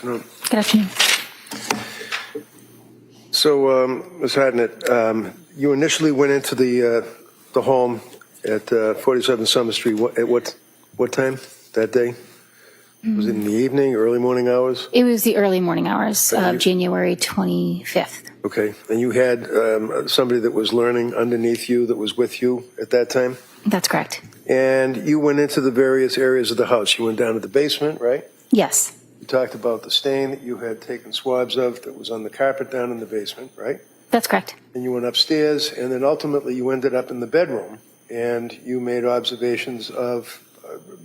Good afternoon. So, Ms. Hadnett, you initially went into the home at 47 Summer Street. At what time that day? Was it in the evening, early morning hours? It was the early morning hours of January 25th. Okay. And you had somebody that was learning underneath you that was with you at that time? That's correct. And you went into the various areas of the house. You went down to the basement, right? Yes. You talked about the stain that you had taken swabs of that was on the carpet down in the basement, right? That's correct. And you went upstairs, and then ultimately you ended up in the bedroom, and you made observations of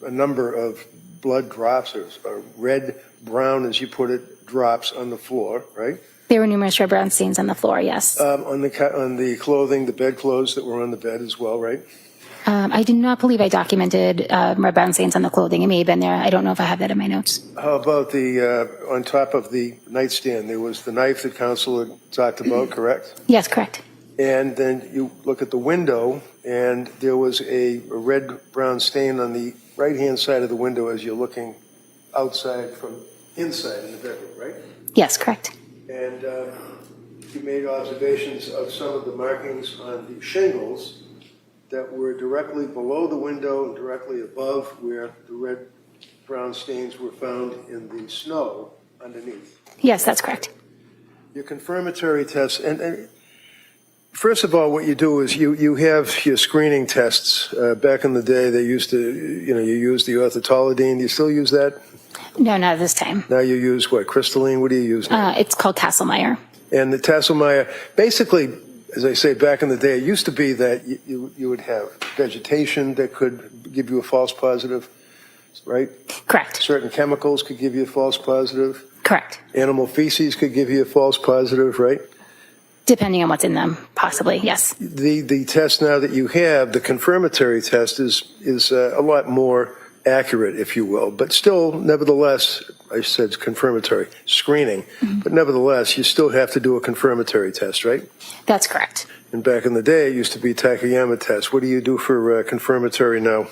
a number of blood drops, or red, brown, as you put it, drops on the floor, right? There were numerous red brown stains on the floor, yes. On the clothing, the bedclothes that were on the bed as well, right? I do not believe I documented red brown stains on the clothing. It may have been there. I don't know if I have that in my notes. How about the, on top of the nightstand, there was the knife that counsel had talked about, correct? Yes, correct. And then you look at the window, and there was a red-brown stain on the right-hand side of the window as you're looking outside from inside in the bedroom, right? Yes, correct. And you made observations of some of the markings on the shingles that were directly below the window and directly above where the red-brown stains were found in the snow underneath. Yes, that's correct. Your confirmatory tests, and first of all, what you do is you have your screening tests. Back in the day, they used to, you use the orthotolidine. Do you still use that? No, not this time. Now you use what, crystalline? What do you use now? It's called Tasselmeyer. And the Tasselmeyer, basically, as I say, back in the day, it used to be that you would have vegetation that could give you a false positive, right? Correct. Certain chemicals could give you a false positive. Correct. Animal feces could give you a false positive, right? Depending on what's in them, possibly, yes. The test now that you have, the confirmatory test, is a lot more accurate, if you will, but still, nevertheless, I said confirmatory, screening, but nevertheless, you still have to do a confirmatory test, right? That's correct. And back in the day, it used to be Takayama test. What do you do for confirmatory now?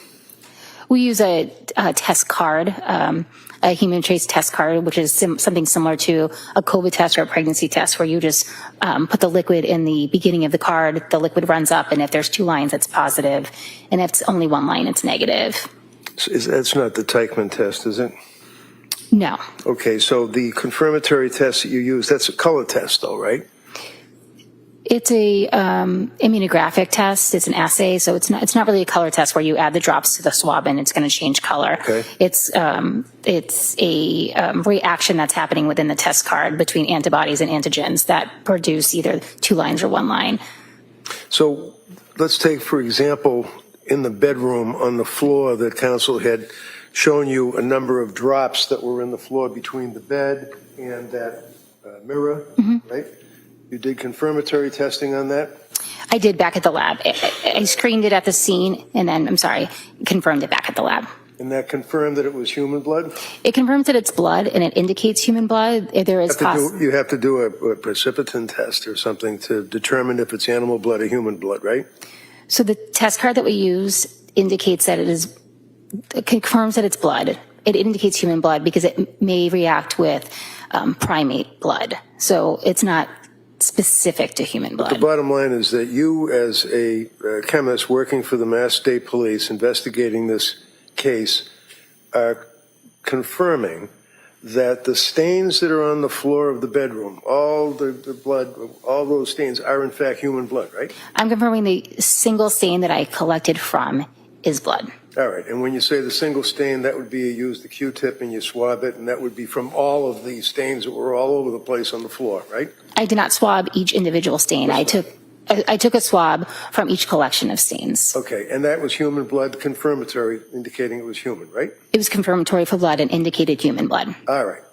We use a test card, a human trace test card, which is something similar to a COVID test or a pregnancy test, where you just put the liquid in the beginning of the card, the liquid runs up, and if there's 2 lines, it's positive, and if it's only 1 line, it's negative. That's not the Teichmann test, is it? No. Okay, so the confirmatory test that you use, that's a color test, though, right? It's a immunographic test. It's an assay, so it's not really a color test where you add the drops to the swab and it's going to change color. Okay. It's a reaction that's happening within the test card between antibodies and antigens that produce either 2 lines or 1 line. So let's take, for example, in the bedroom on the floor that counsel had shown you a number of drops that were in the floor between the bed and that mirror, right? You did confirmatory testing on that? I did back at the lab. I screened it at the scene and then, confirmed it back at the lab. And that confirmed that it was human blood? It confirms that it's blood and it indicates human blood. There is you have to do a precipitin test or something to determine if it's animal blood or human blood, right? So the test card that we use indicates that it confirms that it's blood. It indicates human blood because it may react with primate blood. So it's not specific to human blood. But the bottom line is that you, as a chemist working for the Mass State Police investigating this case, are confirming that the stains that are on the floor of the bedroom, all the blood, all those stains are in fact human blood, right? I'm confirming the single stain that I collected from is blood. All right, and when you say the single stain, that would be you use the Q-tip and you swab it, and that would be from all of the stains that were all over the place on the floor, right? I did not swab each individual stain. I took a swab from each collection of stains. Okay, and that was human blood, confirmatory, indicating it was human, right? It was confirmatory for blood and indicated human blood. All right.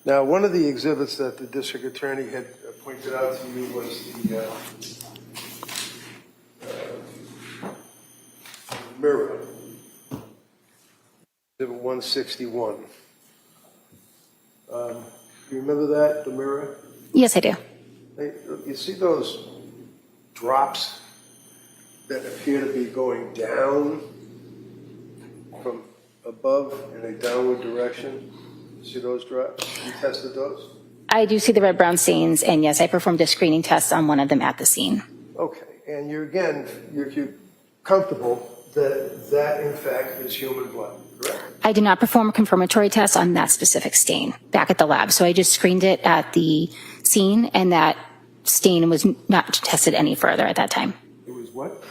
Now, one of the exhibits that the district attorney had pointed out to you was the mirror. Exhibit 161. You remember that, the mirror? Yes, I do. You see those drops that appear to be going down from above in a downward direction? See those drops? You tested those? I do see the red-brown stains, and yes, I performed a screening test on one of them at the scene. Okay, and you're comfortable that that in fact is human blood, correct? I did not perform a confirmatory test on that specific stain back at the lab, so I just screened it at the scene, and that stain was not tested any further at that time. It was what?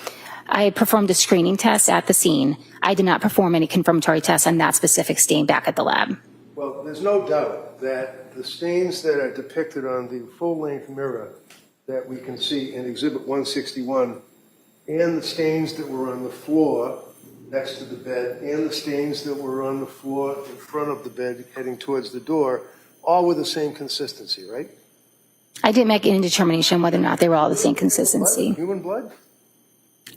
I performed a screening test at the scene. I did not perform any confirmatory tests on that specific stain back at the lab. Well, there's no doubt that the stains that are depicted on the full-length mirror that we can see in Exhibit 161 and the stains that were on the floor next to the bed and the stains that were on the floor in front of the bed heading towards the door, all with the same consistency, right? I didn't make any determination whether or not they were all the same consistency. Blood? Human blood?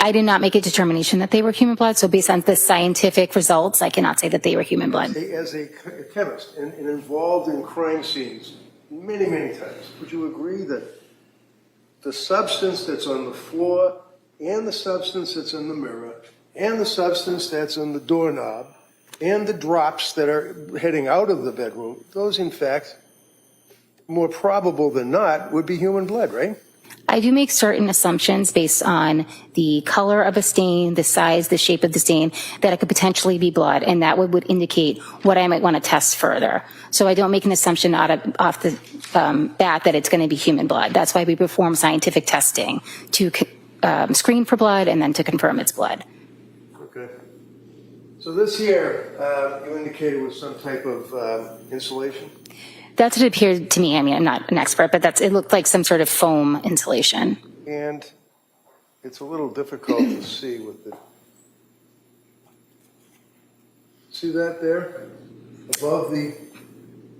I did not make a determination that they were human blood, so based on the scientific results, I cannot say that they were human blood. As a chemist and involved in crime scenes many, many times, would you agree that the substance that's on the floor and the substance that's in the mirror and the substance that's on the doorknob and the drops that are heading out of the bedroom, those in fact, more probable than not, would be human blood, right? I do make certain assumptions based on the color of a stain, the size, the shape of the stain, that it could potentially be blood, and that would indicate what I might want to test further. So I don't make an assumption off the bat that it's going to be human blood. That's why we perform scientific testing to screen for blood and then to confirm it's blood. Okay. So this here, you indicated was some type of insulation? That's what it appeared to me. I mean, I'm not an expert, but it looked like some sort of foam insulation. And it's a little difficult to see with the, see that there? Above the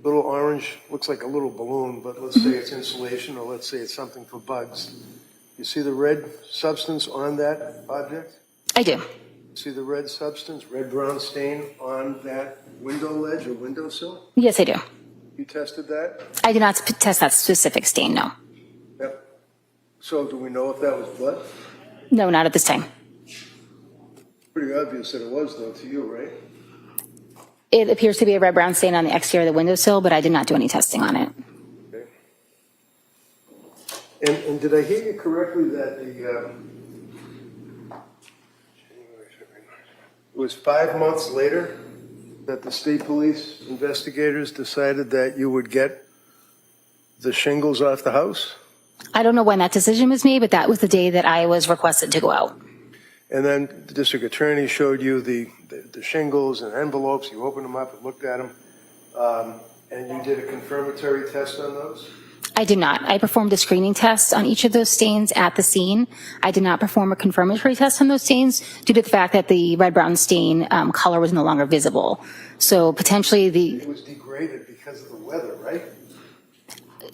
little orange, looks like a little balloon, but let's say it's insulation or let's say it's something for bugs. You see the red substance on that object? I do. See the red substance, red-brown stain on that window ledge or windowsill? Yes, I do. You tested that? I did not test that specific stain, no. Yep. So do we know if that was blood? No, not at this time. Pretty obvious that it was, though, to you, right? It appears to be a red-brown stain on the exterior of the windowsill, but I did not do any testing on it. Okay. And did I hear you correctly that it was 5 months later that the state police investigators decided that you would get the shingles off the house? I don't know when that decision was made, but that was the day that I was requested to go out. And then the district attorney showed you the shingles and envelopes. You opened them up and looked at them, and you did a confirmatory test on those? I did not. I performed a screening test on each of those stains at the scene. I did not perform a confirmatory test on those stains due to the fact that the red-brown stain color was no longer visible. So potentially It was degraded because of the weather, right?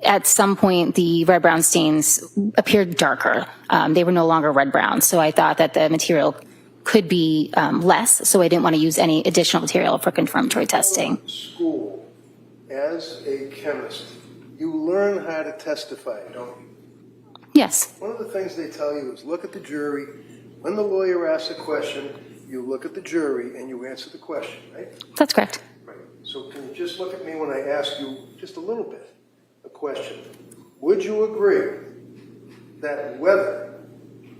at some point the red-brown stains appeared darker. They were no longer red-brown. So I thought that the material could be less, so I didn't want to use any additional material for confirmatory testing. School, as a chemist, you learn how to testify, don't you? Yes. One of the things they tell you is look at the jury. When the lawyer asks a question, you look at the jury and you answer the question, right? That's correct. Right. So can you just look at me when I ask you just a little bit a question? Would you agree that weather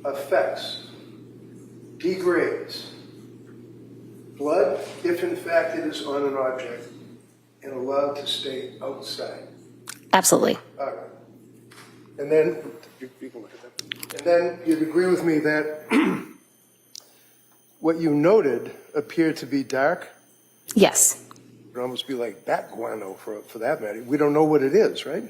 affects, degrades blood if in fact it is on an object and allowed to stay outside? Absolutely. All right. And then, you can look at that. And then you'd agree with me that what you noted appeared to be dark? Yes. It would almost be like bat guano for that matter. We don't know what it is, right?